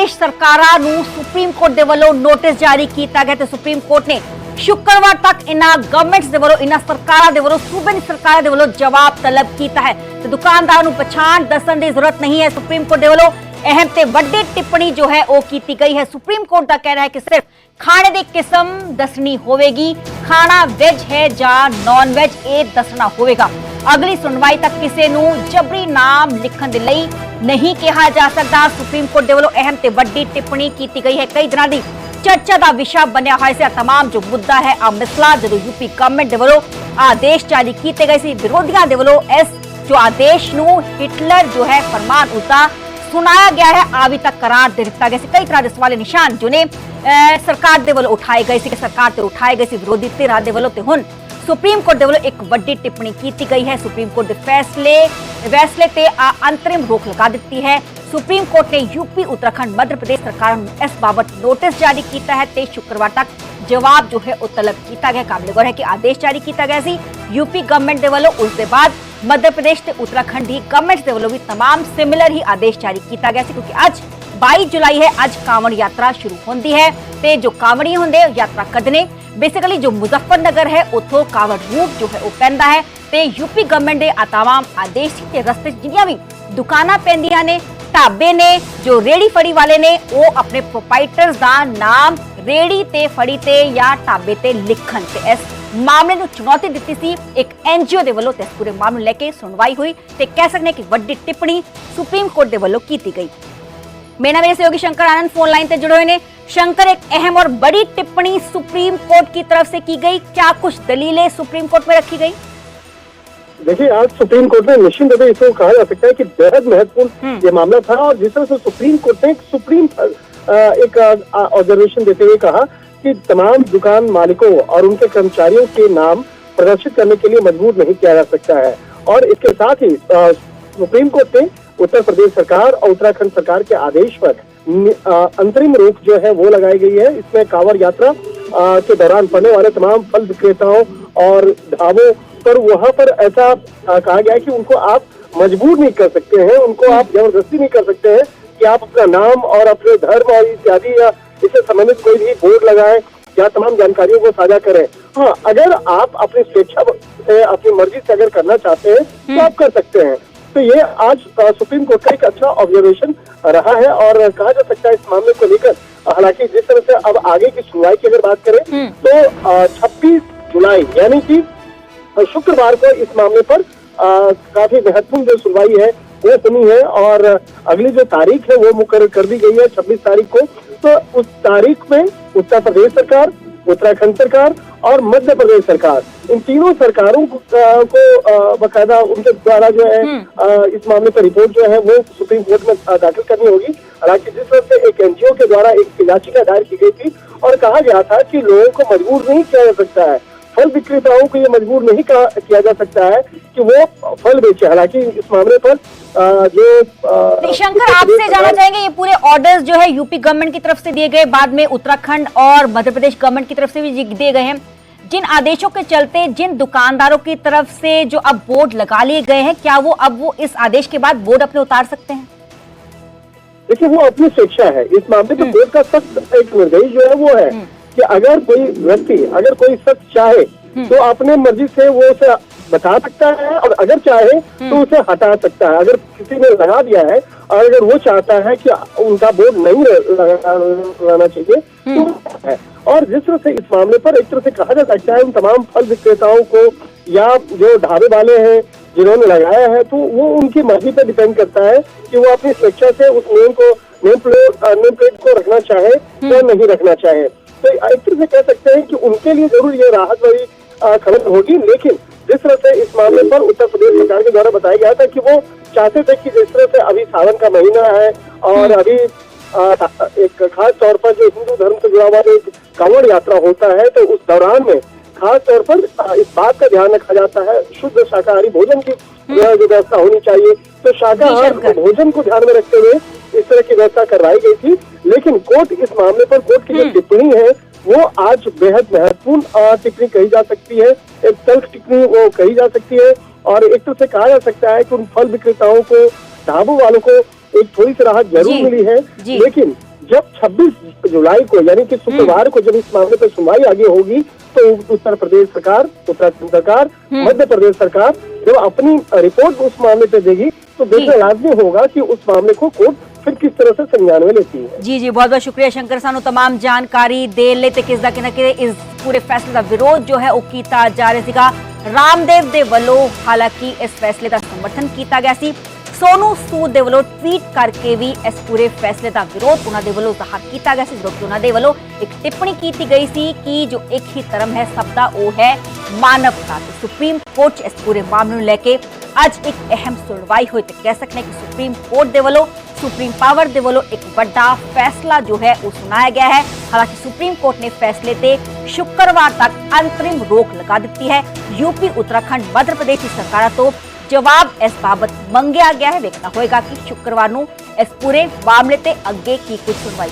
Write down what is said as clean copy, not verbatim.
प्रदेश सरकारां ਨੂੰ supreme court ਦੇ ਵੱਲੋਂ ਨੋਟਿਸ ਜਾਰੀ ਕੀਤਾ ਗਿਆ ਤੇ ਸੁਪਰੀਮ ਕੋਰਟ ਨੇ शुक्रवार तक इन्हां गवर्नमेंट्स दे वल्लों इन्हां सरकारां दे वल्लों सूबे दी सरकारां दे वल्लों जवाब तलब कीता है ते दुकानदार नूं पछाण दस्सण दी जरूरत नहीं है। सुप्रीम कोर्ट दे वल्लों अहम ते वड्डी टिप्पणी जो है वो की गई है। सुप्रीम कोर्ट का कहना है कि सिर्फ खाने दी किस्म दसनी होवेगी, खाना वेज है जां नॉन वेज ये दसना होवेगा। अगली सुनवाई तक किसी नूं जबरी नाम लिखण दे लई नहीं कहा जा सकता। सुप्रीम कोर्ट दे वल्लों अहम ते वड्डी टिप्पणी की गई है। कई दिनां दी चर्चा का विषय बनया हुआ है तमाम जो मुद्दा है आ मसला जो यूपी गवर्नमेंट दे वल्लों आदेश जारी किए गए सी, विरोधियों दे वल्लों इस जो आदेश नूं हिटलर जो है फरमान उसका सुनाया गया है आवी तक करार दे दिता गया। कई तरह के सवाल निशान जो ने सरकार दे वल्लों उठाए गए सी, सरकार ते उठाए गए सी विरोधी धिरां दे वल्लों ते हुण सुप्रीम कोर्ट दे वल्लों एक वड्डी टिप्पणी की गई है। सुप्रीम कोर्ट के फैसले ते अंतरिम रोक लगा दी है। सुप्रीम कोर्ट ने यूपी उत्तराखंड मध्य प्रदेश सरकार को इस बाबत नोटिस जारी किया है ते शुक्रवार तक जवाब जो है वो तलब किया गया। काबिल गौर है कि आदेश जारी किया गया सी यूपी गवर्नमेंट दे वल्लों, उसके बाद मध्य प्रदेश ते उत्तराखंड की गवर्नमेंट दे वल्लों भी तमाम सिमिलर ही आदेश जारी किया गया सी, क्योंकि अज 22 जुलाई है, अज कांवड़ यात्रा शुरू होती है ते जो कांवड़ी होंदे यात्रा कदने बेसिकली जो मुजफ्फरनगर है उतो कांवड़ रूट जो है वो पैंदा है ते यूपी गवर्नमेंट के तमाम आदेश के रस्ते जिन्नियां भी दुकाना पैंदियां ने, ढाबे ने, जो रेड़ी फड़ी वाले ने वो अपने प्रोपाइटर्स का नाम रेड़ी ते फड़ी ते या ढाबे ते लिखण ते इस मामले नूं चुनौती दी सी एक एनजीओ दे वल्लों। इस पूरे मामले लेके सुनवाई हुई ते कह सकते कि वड्डी टिप्पणी सुप्रीम कोर्ट दे वल्लों की गई। मेरा मेरे सहयोगी शंकर आनंद फोन लाइन ते जुड़े हुए हैं। शंकर, एक अहम और बड़ी टिप्पणी सुप्रीम कोर्ट की तरफ से की गई, क्या कुछ दलीलें सुप्रीम कोर्ट में रखी गई? देखिए, आज सुप्रीम कोर्ट ने निश्चित रूप से इसको कहा जा सकता है कि बेहद महत्वपूर्ण ये मामला था और जिस तरह से सुप्रीम कोर्ट ने एक ऑब्जर्वेशन देते हुए कहा कि तमाम दुकान मालिकों और उनके कर्मचारियों के नाम प्रदर्शित करने के लिए मजबूर नहीं किया जा सकता है। और इसके साथ ही सुप्रीम कोर्ट ने उत्तर प्रदेश सरकार और उत्तराखंड सरकार के आदेश पर अंतरिम रोक जो है वो लगाई गई है। इसमें कांवड़ यात्रा के दौरान पड़ने वाले तमाम फल विक्रेताओं और ढाबों पर वहां पर ऐसा कहा गया है कि उनको आप मजबूर नहीं कर सकते हैं, उनको आप जबरदस्ती नहीं कर सकते हैं कि आप अपना नाम और अपने धर्म और इत्यादि या इससे संबंधित कोई भी बोर्ड लगाएं या तमाम जानकारियों को साझा करें। हाँ, अगर आप अपनी स्वेच्छा से अपनी मर्जी से अगर करना चाहते हैं तो आप कर सकते हैं। तो ये आज सुप्रीम कोर्ट का एक अच्छा ऑब्जर्वेशन रहा है और कहा जा सकता है इस मामले को लेकर। हालांकि जिस तरह से अब आगे की सुनवाई की अगर बात करें तो 26 जुलाई यानी कि शुक्रवार को इस मामले पर काफी महत्वपूर्ण जो सुनवाई है वो सुनी है और अगली जो तारीख है वो मुकर्रर कर दी गई है 26 तारीख को। तो उस तारीख में उत्तर प्रदेश सरकार, उत्तराखंड सरकार और मध्य प्रदेश सरकार, इन तीनों सरकारों को बकायदा उनके द्वारा जो है इस मामले पर रिपोर्ट जो है वो सुप्रीम कोर्ट में दाखिल करनी होगी। हालांकि जिस तरह से एक एनजीओ के द्वारा एक याचिका दायर की गई थी और कहा गया था कि लोगों को मजबूर नहीं किया जा सकता है, फल विक्रेताओं को ये मजबूर नहीं किया जा सकता है कि वो फल बेचे। हालांकि इस मामले पर शंकर, आपसे जानना चाहेंगे ये पूरे ऑर्डर्स जो है यूपी गवर्नमेंट की तरफ से दिए गए, बाद में उत्तराखंड और मध्य प्रदेश गवर्नमेंट की तरफ से भी दिए गए हैं, जिन आदेशों के चलते जिन दुकानदारों की तरफ से जो अब बोर्ड लगा लिए गए हैं, क्या वो इस आदेश के बाद बोर्ड अपने उतार सकते हैं? देखिए, वो अपनी स्वेच्छा है। इस मामले पर बोर्ड का सख्त एक निर्देश जो है वो है कि अगर कोई व्यक्ति, अगर कोई शख्स चाहे तो अपने मर्जी से वो उसे बता सकता है और अगर चाहे तो उसे हटा सकता है। अगर किसी ने लगा दिया है और अगर वो चाहता है कि उनका बोर्ड नहीं लगाना चाहिए तो है। और जिस तरह से इस मामले पर एक तरह से कहा जा सकता है उन तमाम फल विक्रेताओं को या जो ढाबे वाले हैं जिन्होंने लगाया है तो वो उनकी मर्जी पर डिपेंड करता है कि वो अपनी स्वेच्छा से उस नेम प्लेट को रखना चाहे या नहीं रखना चाहे। तो एक तरह से कह सकते हैं कि उनके लिए जरूर ये राहत वाली खबर होगी। लेकिन जिस तरह से इस मामले पर उत्तर प्रदेश सरकार के द्वारा बताया गया था कि वो चाहते थे कि जिस तरह से अभी सावन का महीना है और अभी एक खास तौर पर जो हिंदू धर्म से जुड़ा हुआ एक कांवड़ यात्रा होता है तो उस दौरान में खास तौर पर इस बात का ध्यान रखा जाता है शुद्ध शाकाहारी भोजन की जो व्यवस्था होनी चाहिए। तो शाकाहारी भोजन को ध्यान में रखते हुए इस तरह की व्यवस्था करवाई गई थी। लेकिन कोर्ट इस मामले पर कोर्ट की जो टिप्पणी है वो आज बेहद महत्वपूर्ण टिप्पणी कही जा सकती है, एक तल्ख टिप्पणी वो कही जा सकती है और एक तरह से कहा जा सकता है कि उन फल विक्रेताओं को, ढाबों वालों को एक थोड़ी सी राहत जरूर मिली है। लेकिन जब 26 जुलाई को यानी कि शुक्रवार को जब इस मामले पर सुनवाई आगे होगी तो उत्तर प्रदेश सरकार, उत्तराखंड सरकार, मध्य प्रदेश सरकार जब अपनी रिपोर्ट उस मामले पे देगी तो देखना लाजमी होगा कि उस मामले को कोर्ट फिर किस तरह से संज्ञान में लेती है। जी जी, बहुत बहुत शुक्रिया शंकर सानू तमाम जानकारी दे लेते किस दा कि इस पूरे फैसले का विरोध जो है वो किया जा रहा सीगा। रामदेव दे वलों हालांकि इस फैसले का समर्थन किया गया सी। सोनू सूद दे वलों ट्वीट करके भी इस पूरे फैसले का विरोध उन्हां दे वलों जाहिर किया गया सी, जबकि उन्हां दे वलों एक टिप्पणी की गई सी कि जो एक ही धर्म है सबका वो है मानवता। तो सुप्रीम कोर्ट इस पूरे मामले में लेके आज एक अहम सुनवाई हुई तो कह सकते हैं कि सुप्रीम कोर्ट दे वलों सुप्रीम पावर दे वलों एक बड़ा फैसला जो है वो सुनाया गया है। हालांकि सुप्रीम कोर्ट ने फैसले ते शुक्रवार तक अंतरिम रोक लगा दी है। यूपी, उत्तराखंड, मध्य प्रदेश की सरकार तो जवाब इस बाबत मंगया गया है। देखना होगा कि शुक्रवार को इस पूरे मामले ते अगे की कुछ सुनवाई।